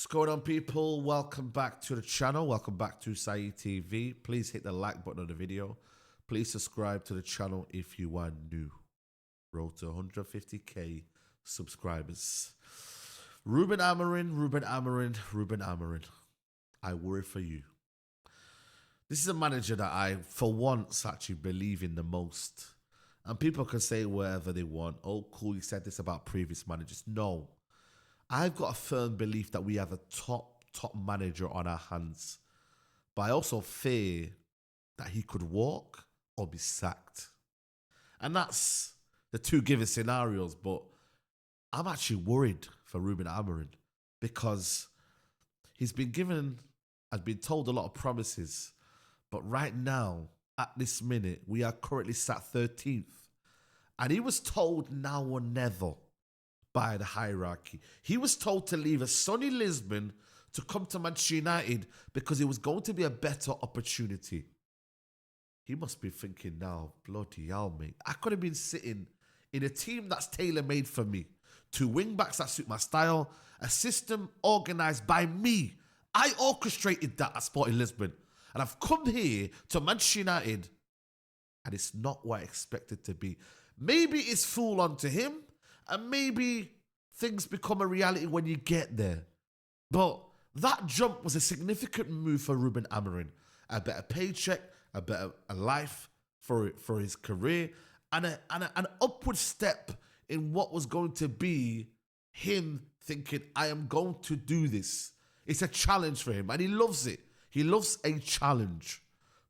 What's going on, people? Welcome back to the channel. Welcome back to Saeed TV. Please hit the like button on the video. Please subscribe to the channel if you are new. Road to 150k subscribers. Rúben Amorim. I worry for you. This is a manager that I, for once, actually believe in the most. And people can say whatever they want. Oh, cool, you said this about previous managers. No. I've got a firm belief that we have a top manager on our hands. But I also fear that he could walk or be sacked. And that's the two given scenarios. But I'm actually worried for Rúben Amorim because he's been told a lot of promises. But right now, at this minute, we are currently sat 13th. And he was told now or never by the hierarchy. He was told to leave a sunny Lisbon to come to Manchester United because it was going to be a better opportunity. He must be thinking now, bloody hell, mate. I could have been sitting in a team that's tailor-made for me. 2 wing-backs that suit my style. A system organised by me. I orchestrated that at Sporting Lisbon. And I've come here to Manchester United and it's not what I expected to be. Maybe it's full on to him. And maybe things become a reality when you get there. But that jump was a significant move for Rúben Amorim. A better paycheck, a better life for his career, and an upward step in what was going to be him thinking, I am going to do this. It's a challenge for him, and he loves it. He loves a challenge.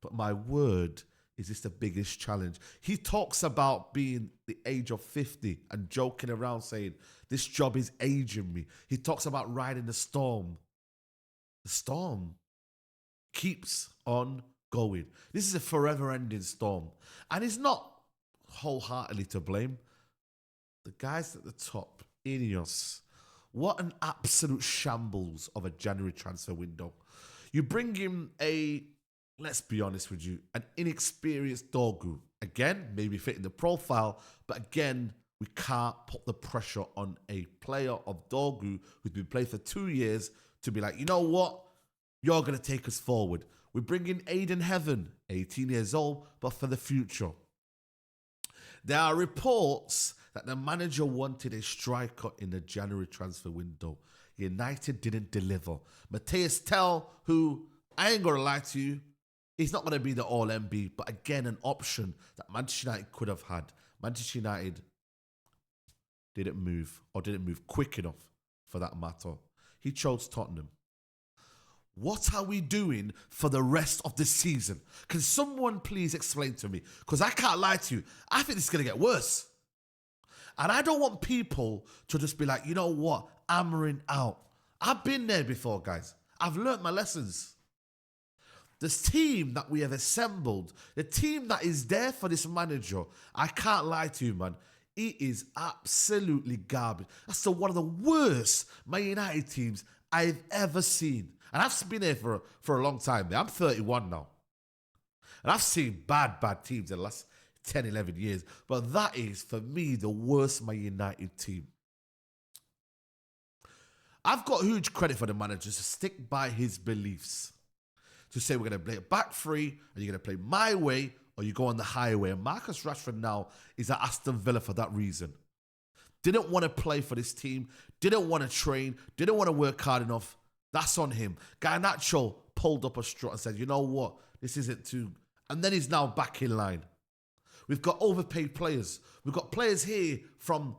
But my word, is this the biggest challenge? He talks about being the age of 50 and joking around saying, this job is aging me. He talks about riding the storm. The storm keeps on going. This is a forever-ending storm. And he's not wholeheartedly to blame. The guys at the top, INEOS, what an absolute shambles of a January transfer window. You bring him let's be honest with you, an inexperienced Dorgu. Again, maybe fitting the profile, but again, we can't put the pressure on a player of Dorgu who's been playing for 2 years to be like, you know what? You're going to take us forward. We bring in Aiden Heaven, 18 years old, but for the future. There are reports that the manager wanted a striker in the January transfer window. United didn't deliver. Matthias Tell, who, I ain't going to lie to you, he's not going to be the all-MB, but again, an option that Manchester United could have had. Manchester United didn't move quick enough for that matter. He chose Tottenham. What are we doing for the rest of the season? Can someone please explain to me? Because I can't lie to you. I think this is going to get worse. And I don't want people to just be like, you know what? Amorim out. I've been there before, guys. I've learnt my lessons. This team that we have assembled, the team that is there for this manager, I can't lie to you, man. It is absolutely garbage. That's one of the worst Man United teams I've ever seen. And I've been here for a long time. I'm 31 now. And I've seen bad teams in the last 10, 11 years. But that is, for me, the worst Man United team. I've got huge credit for the manager to stick by his beliefs. To say we're going to play a back three, and you're going to play my way, or you go on the highway. And Marcus Rashford now is at Aston Villa for that reason. Didn't want to play for this team, didn't want to train, didn't want to work hard enough. That's on him. Garnacho pulled up a strut and said, you know what, this isn't too... And then he's now back in line. We've got overpaid players. We've got players here from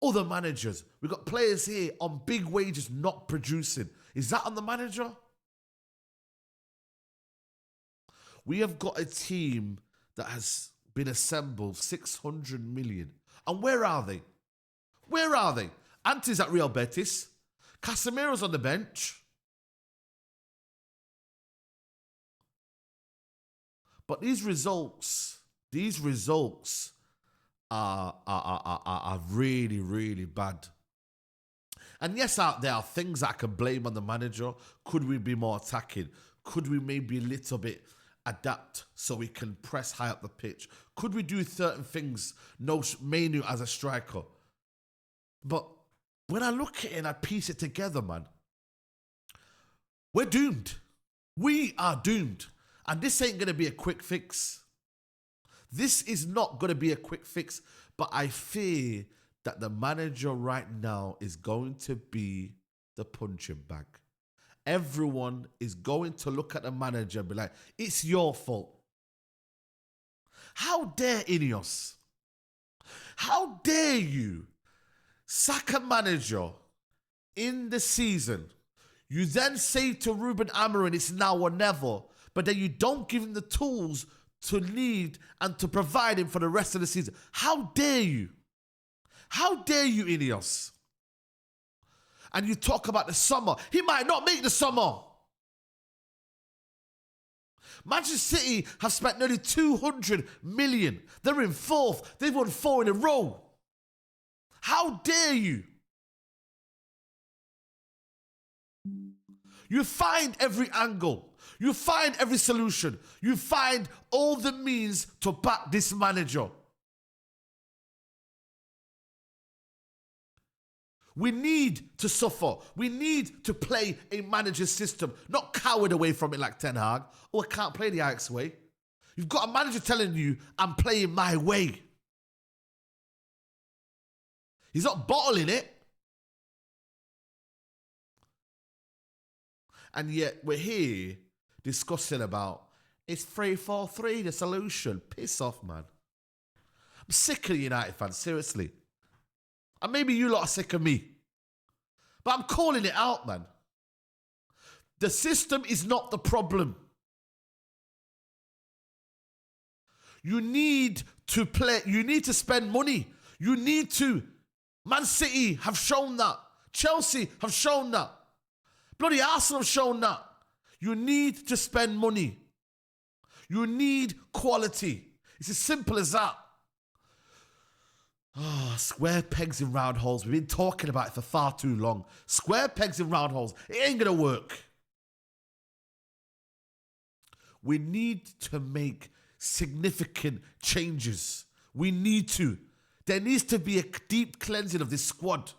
other managers. We've got players here on big wages not producing. Is that on the manager? We have got a team that has been assembled 600 million. And where are they? Where are they? Ante's at Real Betis. Casemiro's on the bench. But these results are really, really bad. And yes, there are things that I can blame on the manager. Could we be more attacking? Could we maybe a little bit adapt so we can press high up the pitch? Could we do certain things? No Manu as a striker. But when I look at it and I piece it together, man, We're doomed. We are doomed. And this ain't going to be a quick fix. This is not going to be a quick fix. But I fear that the manager right now is going to be the punching bag. Everyone is going to look at the manager and be like, it's your fault. How dare INEOS? How dare you sack a manager in the season? You then say to Rúben Amorim, it's now or never, but then you don't give him the tools to lead and to provide him for the rest of the season. How dare you? How dare you, INEOS? And you talk about the summer. He might not make the summer. Manchester City have spent nearly 200 million. They're in fourth. They've won 4 in a row. How dare you? You find every angle. You find every solution. You find all the means to back this manager. We need to suffer. We need to play a manager's system, not cowered away from it like Ten Hag. Oh, I can't play the Ajax way. You've got a manager telling you, I'm playing my way. He's not bottling it. And yet we're here discussing about, it's 3-4-3, the solution. Piss off, man. I'm sick of United fans, seriously. And maybe you lot are sick of me. But I'm calling it out, man. The system is not the problem. You need to play. You need to spend money. You need to. Man City have shown that. Chelsea have shown that. Bloody Arsenal have shown that. You need to spend money. You need quality. It's as simple as that. Oh, square pegs in round holes. We've been talking about it for far too long. Square pegs in round holes. It ain't going to work. We need to make significant changes. We need to. There needs to be a deep cleansing of this squad.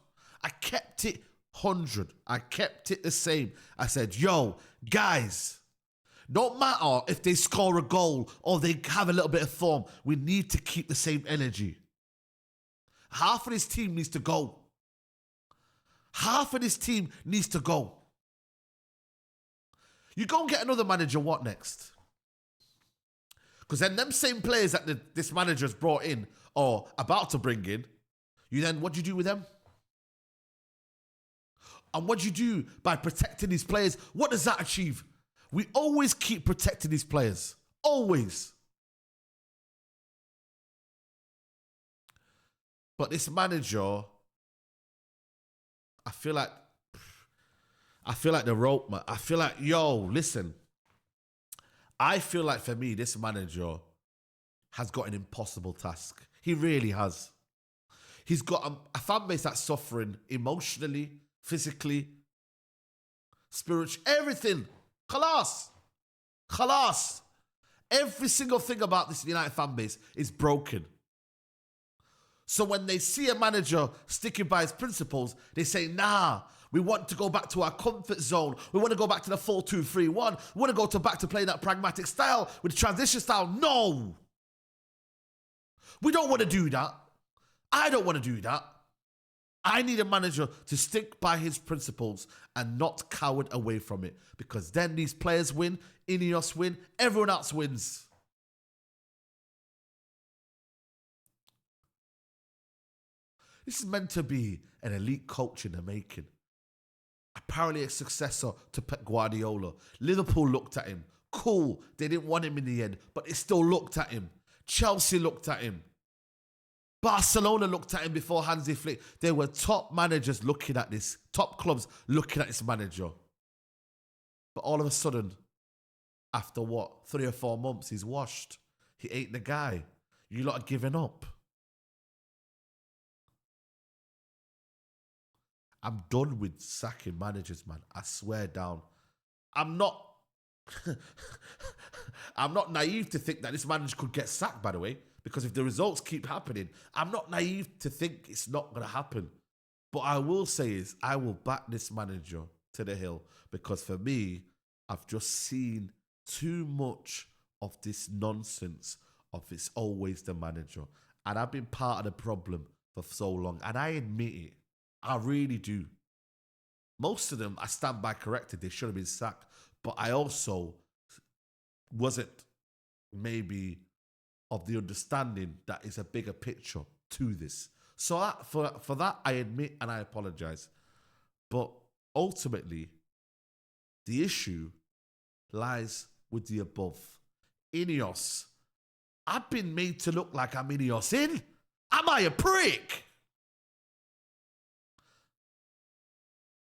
I kept it 100. I kept it the same. I said, yo, guys, don't matter if they score a goal or they have a little bit of form. We need to keep the same energy. Half of this team needs to go. Half of this team needs to go. You go and get another manager, what next? Because then them same players that this manager's brought in or about to bring in, what do you do with them? And what do you do by protecting these players? What does that achieve? We always keep protecting these players. Always. But this manager, I feel like the rope, man. I feel like, yo, listen. I feel like for me, this manager has got an impossible task. He really has. He's got a fan base that's suffering emotionally, physically, spiritually, everything. Khalas. Khalas. Every single thing about this United fan base is broken. So when they see a manager sticking by his principles, they say, nah, we want to go back to our comfort zone. We want to go back to the 4-2-3-1. We want to go back to playing that pragmatic style with the transition style. No. We don't want to do that. I don't want to do that. I need a manager to stick by his principles and not cower away from it. Because then these players win, INEOS win, everyone else wins. This is meant to be an elite coach in the making. Apparently a successor to Pep Guardiola. Liverpool looked at him. Cool, they didn't want him in the end, but they still looked at him. Chelsea looked at him. Barcelona looked at him before Hansi Flick. There were top managers looking at this, top clubs looking at this manager. But all of a sudden, after 3 or 4 months, he's washed. He ain't the guy. You lot are giving up. I'm done with sacking managers, man. I swear down. I'm not naive to think that this manager could get sacked, by the way, because if the results keep happening, I'm not naive to think it's not going to happen. But I will say is, I will back this manager to the hill, because for me, I've just seen too much of this nonsense of it's always the manager. And I've been part of the problem for so long. And I admit it. I really do. Most of them, I stand by corrected. They should have been sacked. But I also wasn't maybe of the understanding that is a bigger picture to this. So for that, I admit and I apologize. But ultimately, the issue lies with the above. INEOS. I've been made to look like I'm INEOS in. Am I a prick?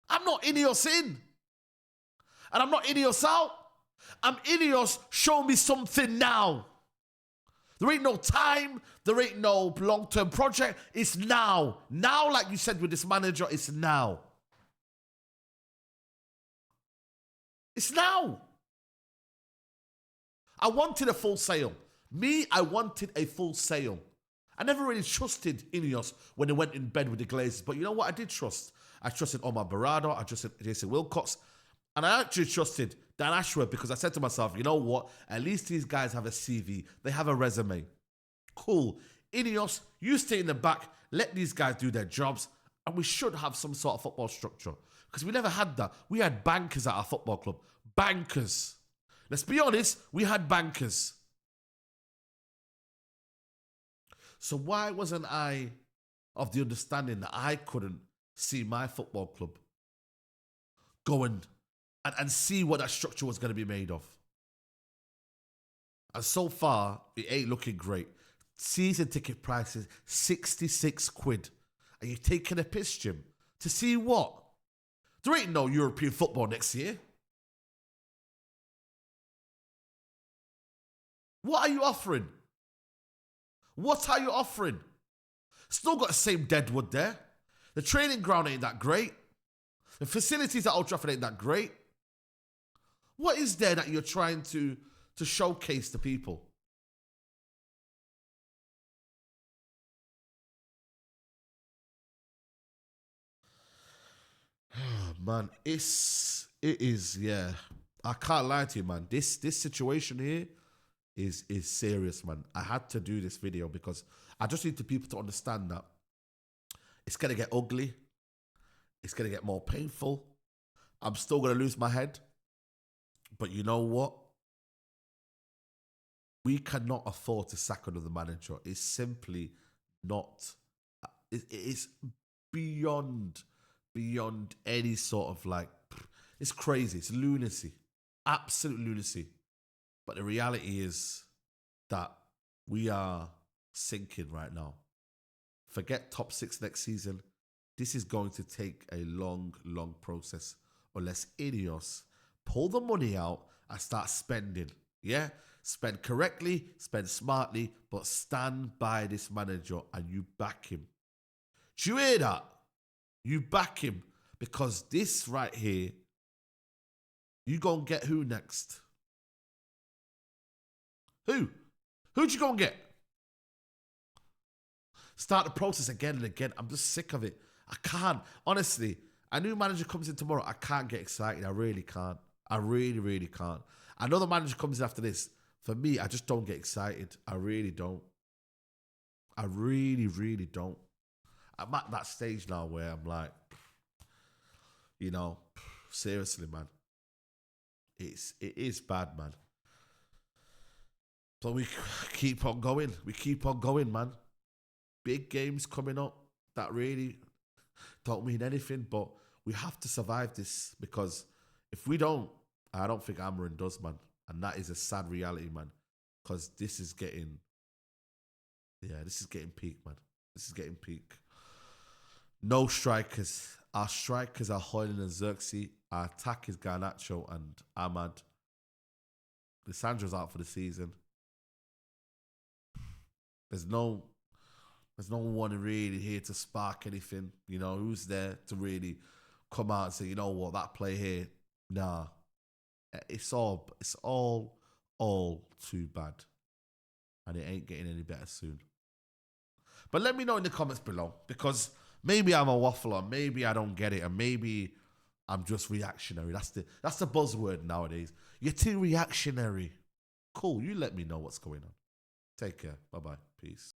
I'm not INEOS in. And I'm not INEOS out. I'm INEOS, show me something now. There ain't no time. There ain't no long-term project. It's now. Now, like you said with this manager, it's now. It's now. I wanted a full sale. I wanted a full sale. I never really trusted INEOS when they went in bed with the Glazers. But you know what I did trust? I trusted Omar Barado. I trusted Jason Wilcox. And I actually trusted Dan Ashworth because I said to myself, you know what? At least these guys have a CV. They have a resume. Cool. INEOS, you stay in the back. Let these guys do their jobs. And we should have some sort of football structure. Because we never had that. We had bankers at our football club. Bankers. Let's be honest, we had bankers. So why wasn't I of the understanding that I couldn't see my football club going and see what that structure was going to be made of? And so far, it ain't looking great. Season ticket prices, 66 quid. Are you taking a piss, Jim? To see what? There ain't no European football next year. What are you offering? What are you offering? Still got the same deadwood there. The training ground ain't that great. The facilities at Old Trafford ain't that great. What is there that you're trying to showcase to people? Man, it is, yeah. I can't lie to you, man. This situation here is serious, man. I had to do this video because I just need people to understand that it's gonna get ugly. It's gonna get more painful. I'm still gonna lose my head. But you know what? We cannot afford to sack another manager. It's simply not. It's beyond any sort of like. It's crazy. It's lunacy. Absolute lunacy. But the reality is that we are sinking right now. Forget top 6 next season. This is going to take a long, long process unless INEOS pull the money out and start spending. Yeah? Spend correctly, spend smartly, but stand by this manager and you back him. Do you hear that? You back him because this right here, you gonna get who next? Who? Who'd you go and get? Start the process again and again. I'm just sick of it. I can't. Honestly, a new manager comes in tomorrow. I can't get excited. I really can't. I really, really can't. Another manager comes in after this. For me, I just don't get excited. I really don't. I really, really don't. I'm at that stage now where I'm like, you know, seriously, man. It is bad, man. So we keep on going. We keep on going, man. Big games coming up that really don't mean anything, but we have to survive this because if we don't, I don't think Amorim does, man. And that is a sad reality, man. Because this is getting peak, man. This is getting peak. No strikers. Our strikers are Hoyland and Xerxes. Our attack is Garnacho and Ahmad. Lissandro's out for the season. There's no one really here to spark anything. You know, who's there to really come out and say, you know what, that play here, nah. It's all too bad. And it ain't getting any better soon. But let me know in the comments below, because maybe I'm a waffler, maybe I don't get it, and maybe I'm just reactionary. That's the buzzword nowadays. You're too reactionary. Cool, you let me know what's going on. Take care. Bye-bye. Peace.